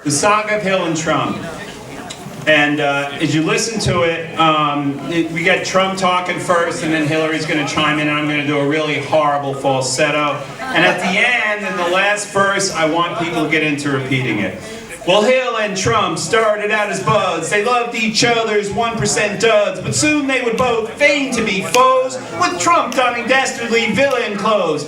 the Saga of Hill and Trump. And as you listen to it, we got Trump talking first, and then Hillary's going to chime in, and I'm going to do a really horrible falsetto. And at the end, in the last verse, I want people to get into repeating it. Well, Hill and Trump started out as buds. They loved each other's 1% duds, but soon they would both feign to be foes, with Trump donning dastardly villain clothes.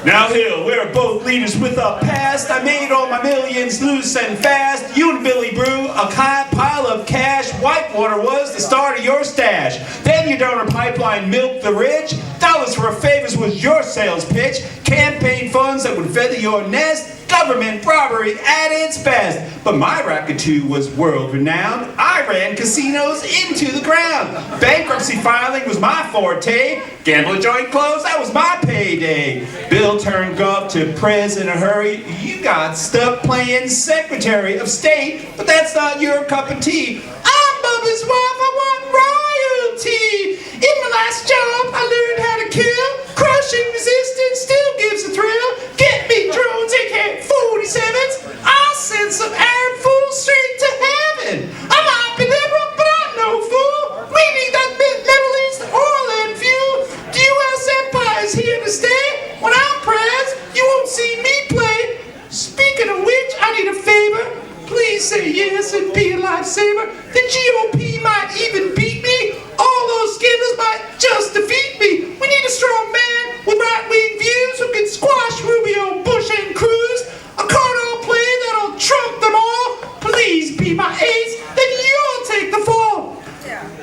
Now, Hill, we're both leaders with a past. I made all my millions loose and fast. You and Billy Brew, a pile of cash. Whitewater was the start of your stash. Then your donor pipeline milked the rich. Dollars for favors was your sales pitch. Campaign funds that would feather your nest. Government robbery at its best. But my racket too was world renowned. I ran casinos into the ground. Bankruptcy filing was my forte. Gambling joint closed, that was my payday. Bill turned gov to prez in a hurry. You got stuck playing Secretary of State, but that's not your cup of tea. I'm Bubba's wife, I want royalty. In my last job, I learned how to kill. Crushing resistance still gives a thrill. Get me drones, AK-47s. I'll send some Arab fools straight to heaven. I might be liberal, but I'm no fool. We need that Middle East oil and fuel. The U.S. Empire's here to stay. When I'm prez, you won't see me play. Speaking of which, I need a favor. Please say yes and be a lifesaver. The GOP might even beat me. All those scandals might just defeat me. We need a strong man with right-wing views who can squash Rubio, Bush, and Cruz. A cardinal play that'll trump them all. Please be my ace, then you'll take the fall.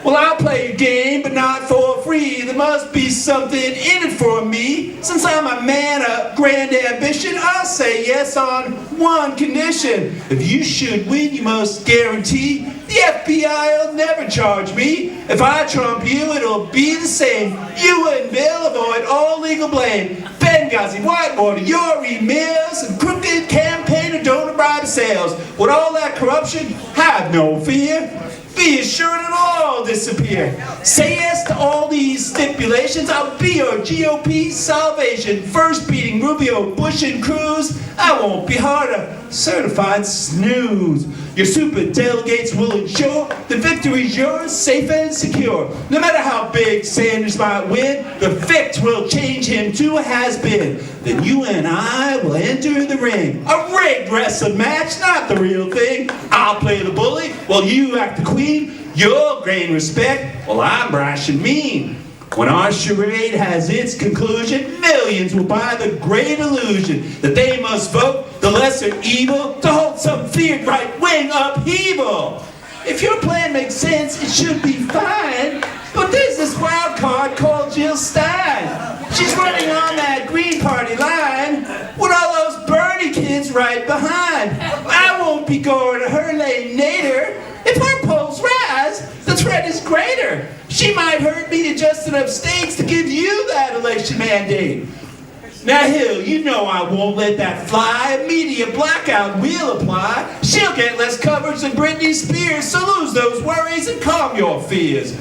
Well, I'll play a game, but not for free. There must be something in it for me. Since I'm a man of grand ambition, I'll say yes on one condition. If you should win, you must guarantee the FBI will never charge me. If I trump you, it'll be the same. You and Bill avoid all legal blame. Benghazi, Whitewater, your emails, and crooked campaign and donor bribe sales. With all that corruption, have no fear. Be assured it'll all disappear. Say yes to all these stipulations. I'll be your GOP salvation. First beating Rubio, Bush, and Cruz. I won't be harder. Certified snooze. Your super delegates will ensure the victory's yours, safe and secure. No matter how big Sanders might win, the fix will change him to a has-been. Then you and I will enter the ring. A rigged wrestling match, not the real thing. I'll play the bully while you act the queen. You'll gain respect while I'm brash and mean. When our charade has its conclusion, millions will buy the great illusion that they must vote the lesser evil to hold some feared right-wing upheaval. If your plan makes sense, it should be fine. But there's this wild card called Jill Stein. She's running on that Green Party line with all those Bernie kids right behind. I won't be going to her lane nader. If her polls rise, the threat is greater. She might hurt me to just enough states to give you that election mandate. Now, Hill, you know I won't let that fly. A media blackout will apply. She'll get less coverage than Britney Spears, so lose those worries and calm your fears.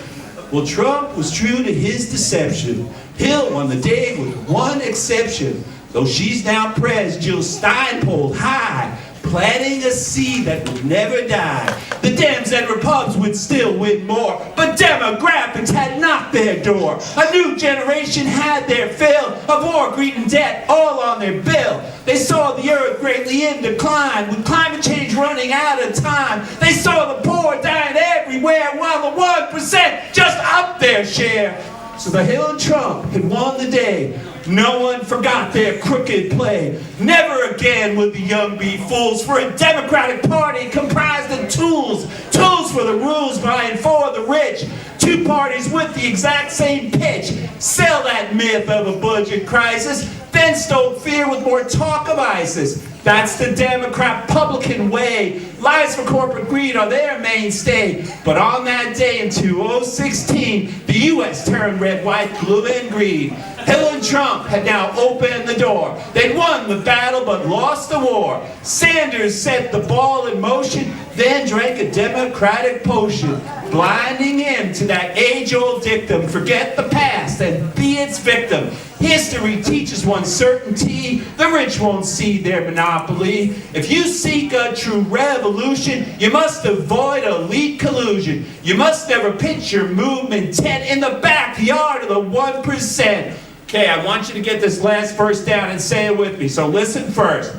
Well, Trump was true to his deception. Hill won the day with one exception. Though she's now prez, Jill Stein polled high, planting a seed that would never die. The Dems and Repubs would still win more, but demographics had knocked their door. A new generation had their fill of war, greed, and debt all on their bill. They saw the earth greatly in decline, with climate change running out of time. They saw the poor dying everywhere, while the 1% just upped their share. So the Hill and Trump had won the day. No one forgot their crooked play. Never again would the young be fools for a Democratic Party comprised of tools. Tools for the rules by and for the rich. Two parties with the exact same pitch. Sell that myth of a budget crisis, then stoke fear with more talk of ISIS. That's the Democrat-Republican way. Lies for corporate greed are their mainstay. But on that day in 2016, the U.S. turned red, white, blue, and green. Hill and Trump had now opened the door. They'd won the battle but lost the war. Sanders set the ball in motion, then drank a Democratic potion, blinding him to that age-old dictum, forget the past and be its victim. History teaches one certainty: the rich won't cede their monopoly. If you seek a true revolution, you must avoid elite collusion. You must never pitch your movement tent in the backyard of the 1%. Okay, I want you to get this last verse down and say it with me, so listen first.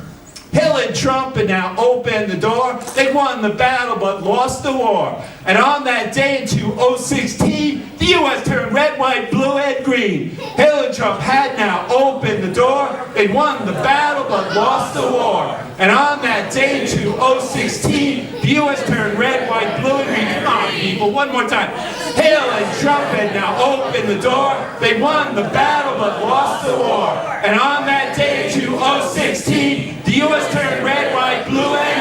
Hill and Trump had now opened the door. They won the battle but lost the war. And on that day in 2016, the U.S. turned red, white, blue, and green. Hill and Trump had now opened the door. They won the battle but lost the war. And on that day in 2016, the U.S. turned red, white, blue, and green. Come on, people, one more time. Hill and Trump had now opened the door. They won the battle but lost the war. And on that day in 2016, the U.S. turned red, white, blue, and